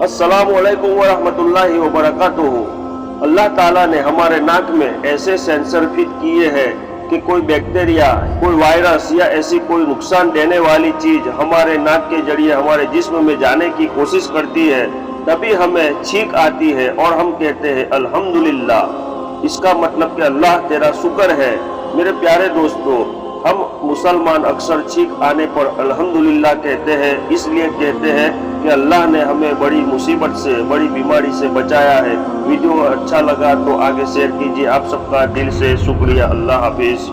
अस्सलामु अलैकुम व रहमतुल्लाहि व बरकातुहू। अल्लाह ताला ने हमारे नाक में ऐसे सेंसर फिट किए हैं कि कोई बैक्टीरिया, कोई वायरस या ऐसी कोई नुकसान देने वाली चीज हमारे नाक के जरिए हमारे जिस्म में जाने की कोशिश करती है, तभी हमें छींक आती है और हम कहते हैं अल्हम्दुलिल्लाह। इसका मतलब कि अल्लाह तेरा शुक्र है। मेरे प्यारे दोस्तों, हम मुसलमान अक्सर छींक आने पर अल्हम्दुलिल्लाह कहते हैं, इसलिए कहते हैं कि अल्लाह ने हमें बड़ी मुसीबत से, बड़ी बीमारी से बचाया है। वीडियो अच्छा लगा तो आगे शेयर कीजिए। आप सबका दिल से शुक्रिया। अल्लाह हाफिज।